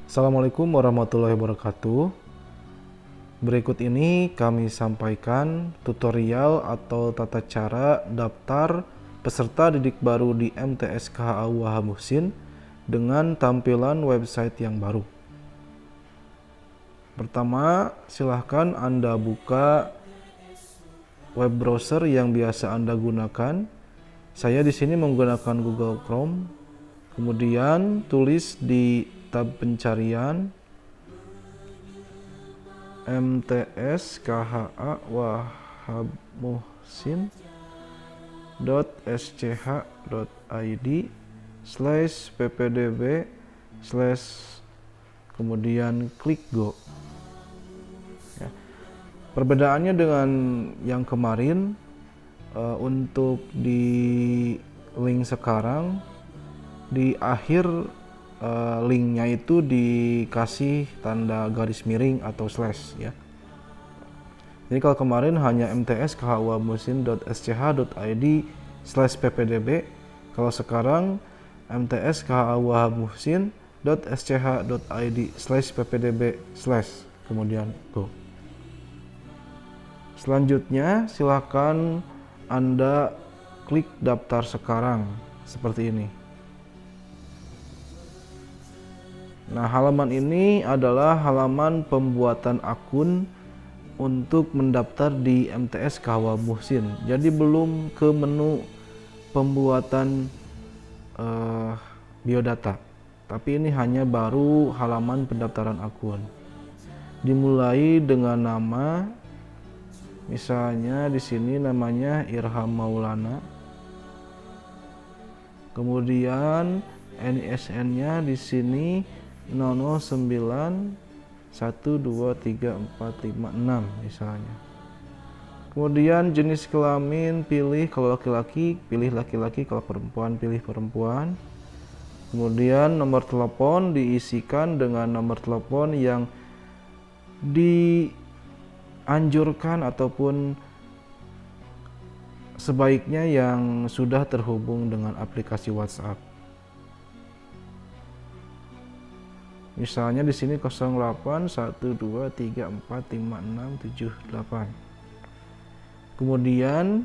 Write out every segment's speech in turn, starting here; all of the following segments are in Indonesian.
Assalamualaikum warahmatullahi wabarakatuh. Berikut ini kami sampaikan tutorial atau tata cara daftar peserta didik baru di MTS KHA Wahab Muhsin dengan tampilan website yang baru. Pertama, silahkan Anda buka web browser yang biasa Anda gunakan. Saya di sini menggunakan Google Chrome. Kemudian tulis di tab pencarian MTS KHA Wahab Muhsin .sch.id/ppdb/ kemudian klik go. Ya. Perbedaannya dengan yang kemarin, untuk di link sekarang di akhir linknya itu dikasih tanda garis miring atau slash ya. Jadi kalau kemarin hanya mtskhawamuhsin.sch.id/ppdb, kalau sekarang mtskhawamuhsin.sch.id/ppdb/ kemudian go. Selanjutnya silakan Anda klik daftar sekarang seperti ini. Nah, halaman ini adalah halaman pembuatan akun untuk mendaftar di MTS KHA Muhsin. Jadi belum ke menu pembuatan biodata, tapi ini hanya baru halaman pendaftaran akun. Dimulai dengan nama, misalnya di sini namanya Irham Maulana. Kemudian NISN-nya di sini 009123456 misalnya. Kemudian jenis kelamin pilih, kalau laki-laki pilih laki-laki, kalau perempuan pilih perempuan. Kemudian nomor telepon diisikan dengan nomor telepon yang dianjurkan ataupun sebaiknya yang sudah terhubung dengan aplikasi WhatsApp. Misalnya di sini 0812345678. Kemudian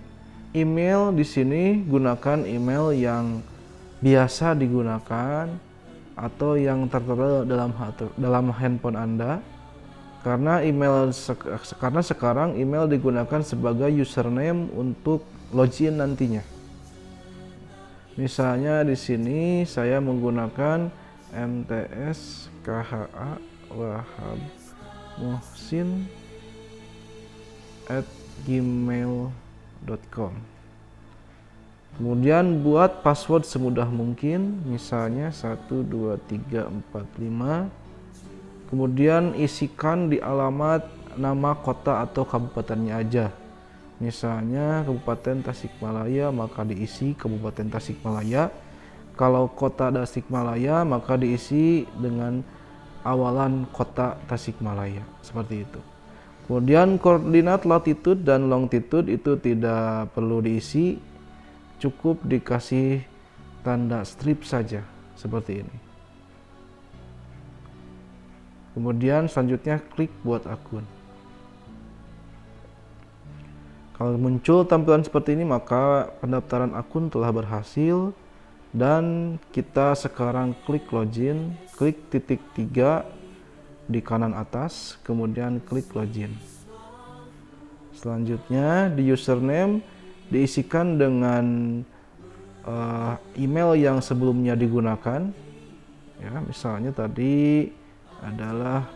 email di sini gunakan email yang biasa digunakan atau yang tertera dalam handphone Anda. Karena sekarang email digunakan sebagai username untuk login nantinya. Misalnya di sini saya menggunakan MTS KHA Wahab Muhsin @gmail.com. Kemudian buat password semudah mungkin, misalnya 12345. Kemudian isikan di alamat nama kota atau kabupatennya aja. Misalnya Kabupaten Tasikmalaya, maka diisi Kabupaten Tasikmalaya. Kalau kota Tasikmalaya, maka diisi dengan awalan kota Tasikmalaya, seperti itu. Kemudian koordinat latitude dan longitude itu tidak perlu diisi, cukup dikasih tanda strip saja, seperti ini. Kemudian selanjutnya klik buat akun. Kalau muncul tampilan seperti ini, maka pendaftaran akun telah berhasil. Dan kita sekarang klik login, klik titik 3 di kanan atas, kemudian klik login. Selanjutnya di username diisikan dengan email yang sebelumnya digunakan. Ya, misalnya tadi adalah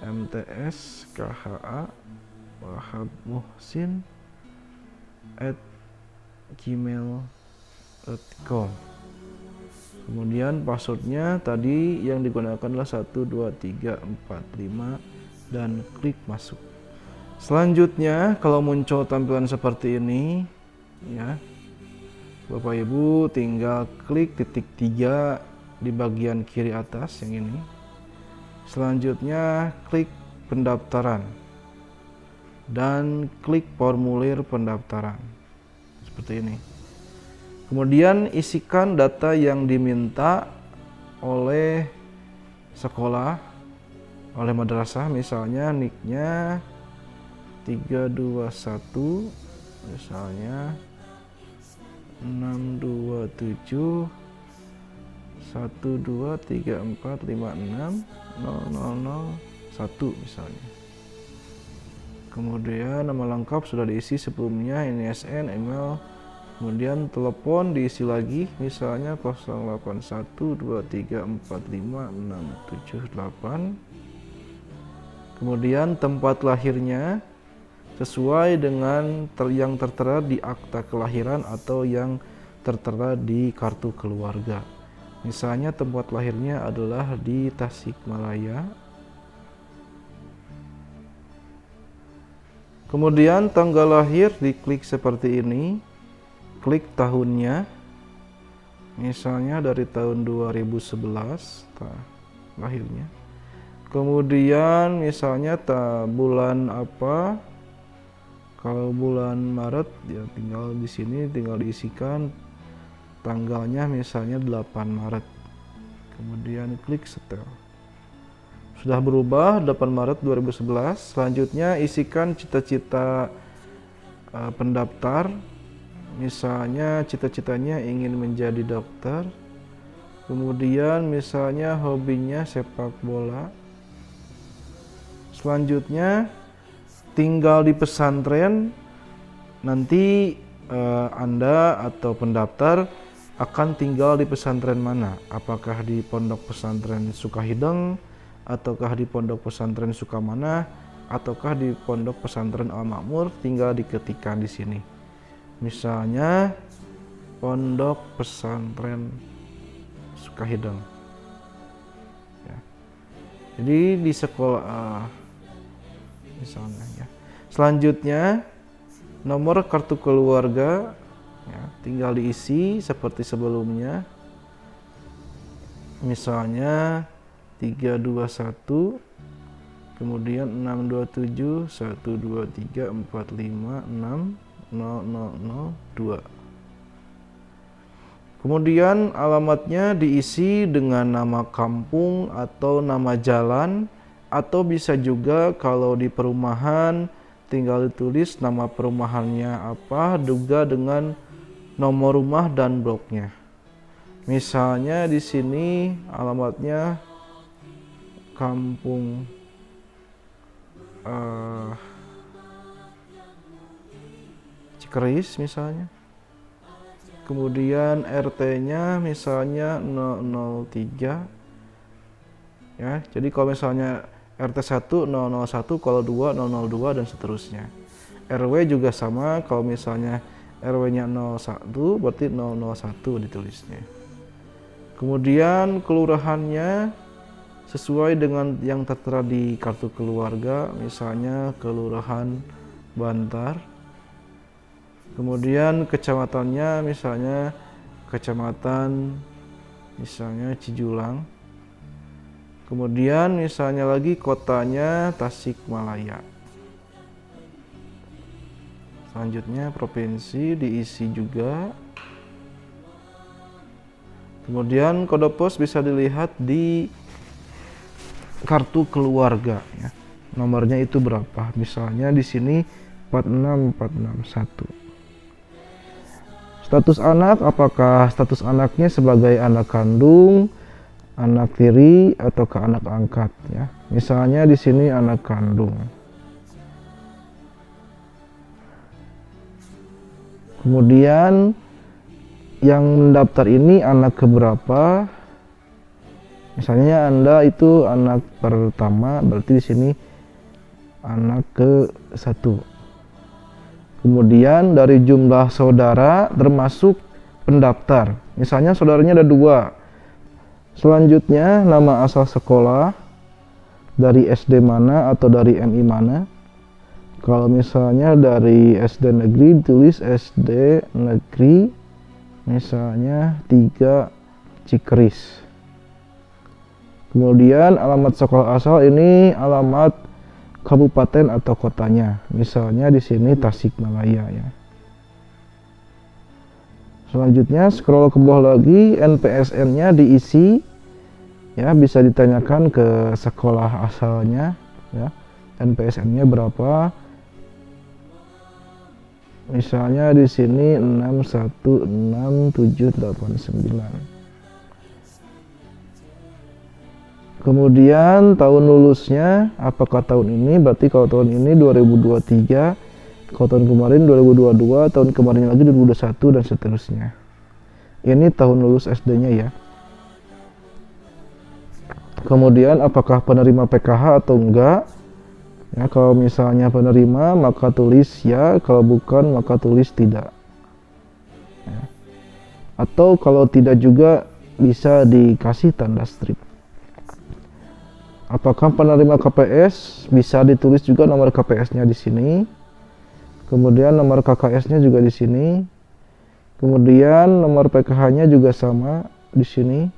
MTS KHA Wahab Muhsin @gmail.com. Kemudian passwordnya tadi yang digunakan adalah 12345 dan klik masuk. Selanjutnya kalau muncul tampilan seperti ini ya, Bapak Ibu tinggal klik titik 3 di bagian kiri atas yang ini. Selanjutnya klik pendaftaran dan klik formulir pendaftaran seperti ini. Kemudian isikan data yang diminta oleh sekolah oleh madrasah, misalnya NIK-nya 321, misalnya 627 1234560001 misalnya. Kemudian nama lengkap sudah diisi sebelumnya, ini SN, email, kemudian telepon diisi lagi, misalnya 0812345678. Kemudian tempat lahirnya sesuai dengan yang tertera di akta kelahiran atau yang tertera di kartu keluarga. Misalnya tempat lahirnya adalah di Tasikmalaya. Kemudian tanggal lahir diklik seperti ini, klik tahunnya, misalnya dari tahun 2011 lahirnya. Kemudian misalnya bulan apa, kalau bulan Maret ya tinggal di sini tinggal diisikan tanggalnya, misalnya 8 Maret. Kemudian klik setel. Sudah berubah 8 Maret 2011. Selanjutnya isikan cita-cita pendaftar. Misalnya cita-citanya ingin menjadi dokter. Kemudian misalnya hobinya sepak bola. Selanjutnya tinggal di pesantren. Nanti Anda atau pendaftar akan tinggal di pesantren mana? Apakah di Pondok Pesantren Sukahideng, ataukah di Pondok Pesantren Sukamana, ataukah di Pondok Pesantren Al-Makmur? Tinggal diketikkan di sini. Misalnya Pondok Pesantren Sukahideng. Ya. Jadi di sekolah misalnya ya. Selanjutnya nomor kartu keluarga ya, tinggal diisi seperti sebelumnya. Misalnya 321, kemudian 627 123 45 6 0002. Kemudian alamatnya diisi dengan nama kampung atau nama jalan, atau bisa juga kalau di perumahan tinggal ditulis nama perumahannya apa, juga dengan nomor rumah dan bloknya. Misalnya di sini alamatnya kampung Cikeris misalnya. Kemudian RT-nya misalnya 003. Ya, jadi kalau misalnya RT 1 001, kalau 2 002 dan seterusnya. RW juga sama, kalau misalnya RW-nya 01 berarti 001 ditulisnya. Kemudian kelurahannya sesuai dengan yang tertera di kartu keluarga, misalnya Kelurahan Bantar. Kemudian kecamatannya misalnya Kecamatan misalnya Cijulang. Kemudian misalnya lagi kotanya Tasikmalaya. Selanjutnya provinsi diisi juga. Kemudian kode pos bisa dilihat di kartu keluarga ya. Nomornya itu berapa? Misalnya di sini 46461. Status anak, apakah status anaknya sebagai anak kandung, anak tiri, ataukah anak angkat ya. Misalnya di sini anak kandung. Kemudian yang mendaftar ini anak keberapa? Misalnya Anda itu anak pertama, berarti di sini anak ke-1. Kemudian dari jumlah saudara termasuk pendaftar. Misalnya saudaranya ada 2. Selanjutnya nama asal sekolah, dari SD mana atau dari MI mana. Kalau misalnya dari SD negeri ditulis SD negeri misalnya 3 Cikeris. Kemudian alamat sekolah asal ini alamat kabupaten atau kotanya. Misalnya di sini Tasikmalaya ya. Selanjutnya scroll ke bawah lagi, NPSN-nya diisi Ya, bisa ditanyakan ke sekolah asalnya ya, NPSN-nya berapa. Misalnya di sini 6167889. Kemudian tahun lulusnya apakah tahun ini? Berarti kalau tahun ini 2023, kalau tahun kemarin 2022, tahun kemarin lagi 2021 dan seterusnya. Ini tahun lulus SD-nya ya. Kemudian apakah penerima PKH atau enggak? Ya, kalau misalnya penerima maka tulis ya, kalau bukan maka tulis tidak. Ya. Atau kalau tidak juga bisa dikasih tanda strip. Apakah penerima KPS? Bisa ditulis juga nomor KPS-nya di sini. Kemudian nomor KKS-nya juga di sini. Kemudian nomor PKH-nya juga sama di sini.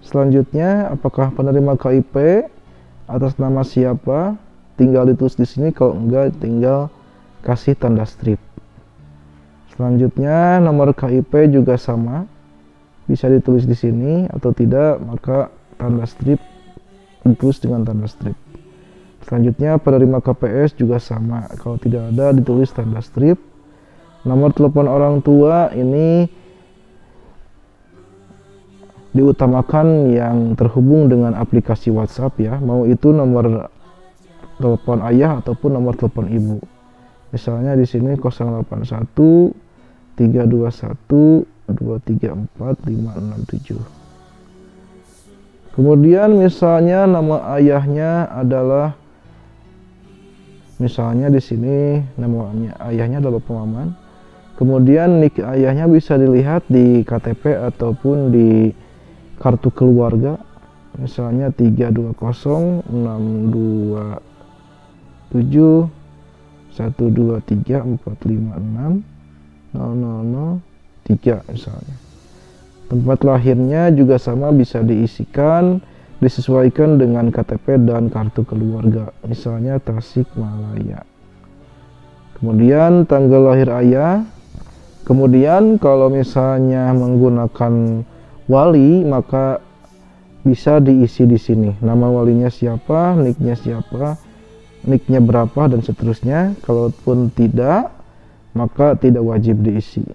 Selanjutnya, apakah penerima KIP atas nama siapa? Tinggal ditulis di sini, kalau enggak tinggal kasih tanda strip. Selanjutnya, nomor KIP juga sama, bisa ditulis di sini atau tidak, maka tanda strip ditulis dengan tanda strip. Selanjutnya, penerima KPS juga sama, kalau tidak ada ditulis tanda strip. Nomor telepon orang tua ini diutamakan yang terhubung dengan aplikasi WhatsApp ya, mau itu nomor telepon ayah ataupun nomor telepon ibu. Misalnya di sini 081 321 234 567. Kemudian misalnya nama ayahnya adalah, misalnya di sini namanya ayahnya adalah Bapak Maman. Kemudian nik ayahnya bisa dilihat di KTP ataupun di kartu keluarga, misalnya 320 627 123 456 003 misalnya. Tempat lahirnya juga sama, bisa diisikan, disesuaikan dengan KTP dan kartu keluarga, misalnya Tasikmalaya. Kemudian tanggal lahir ayah. Kemudian kalau misalnya menggunakan wali maka bisa diisi di sini. Nama walinya siapa, nicknya siapa, nicknya berapa dan seterusnya. Kalaupun tidak, maka tidak wajib diisi.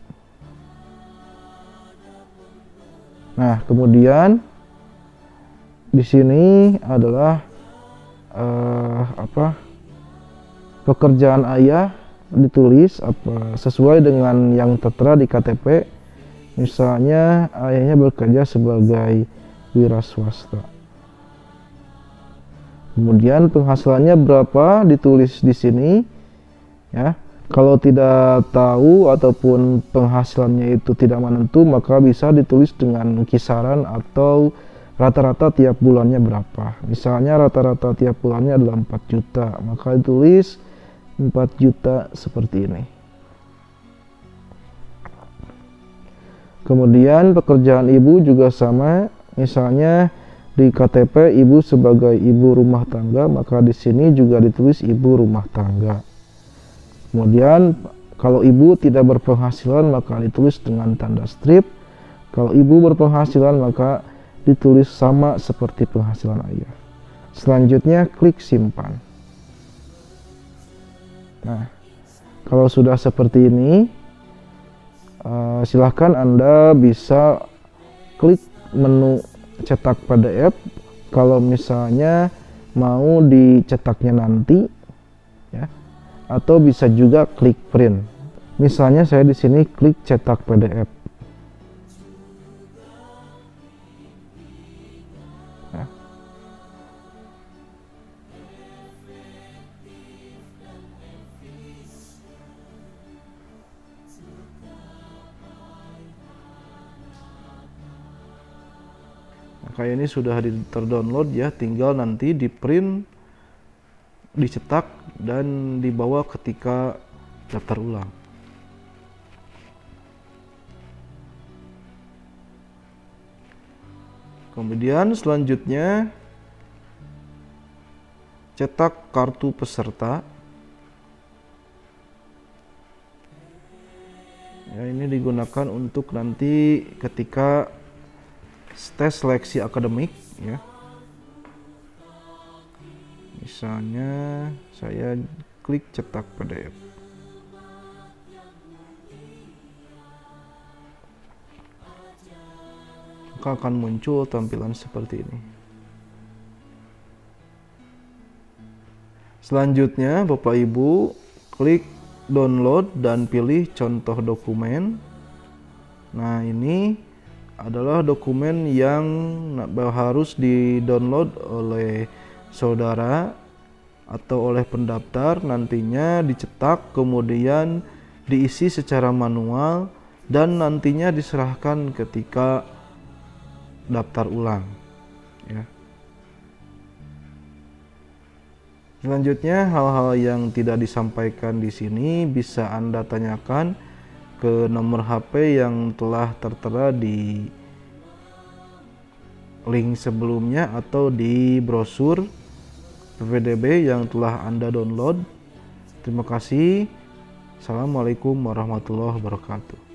Nah, kemudian di sini adalah pekerjaan ayah ditulis apa sesuai dengan yang tertera di KTP. Misalnya ayahnya bekerja sebagai wira swasta. Kemudian penghasilannya berapa ditulis di sini ya. Kalau tidak tahu ataupun penghasilannya itu tidak menentu, maka bisa ditulis dengan kisaran atau rata-rata tiap bulannya berapa. Misalnya rata-rata tiap bulannya adalah 4 juta, maka ditulis 4 juta seperti ini. Kemudian pekerjaan ibu juga sama, misalnya di KTP ibu sebagai ibu rumah tangga, maka di sini juga ditulis ibu rumah tangga. Kemudian kalau ibu tidak berpenghasilan maka ditulis dengan tanda strip. Kalau ibu berpenghasilan maka ditulis sama seperti penghasilan ayah. Selanjutnya klik simpan. Nah, kalau sudah seperti ini, silahkan Anda bisa klik menu cetak PDF. Kalau misalnya mau dicetaknya nanti, ya, atau bisa juga klik print. Misalnya saya di sini klik cetak PDF. Ya. Kayak ini sudah terdownload ya, tinggal nanti di print, dicetak dan dibawa ketika daftar ulang. Kemudian selanjutnya cetak kartu peserta. Ya, ini digunakan untuk nanti ketika tes seleksi akademik ya. Misalnya saya klik cetak PDF. Maka akan muncul tampilan seperti ini. Selanjutnya Bapak Ibu klik download dan pilih contoh dokumen. Nah, ini adalah dokumen yang harus di-download oleh saudara atau oleh pendaftar, nantinya dicetak kemudian diisi secara manual dan nantinya diserahkan ketika daftar ulang ya. Selanjutnya hal-hal yang tidak disampaikan di sini bisa Anda tanyakan ke nomor HP yang telah tertera di link sebelumnya atau di brosur PPDB yang telah Anda download. Terima kasih. Assalamualaikum warahmatullahi wabarakatuh.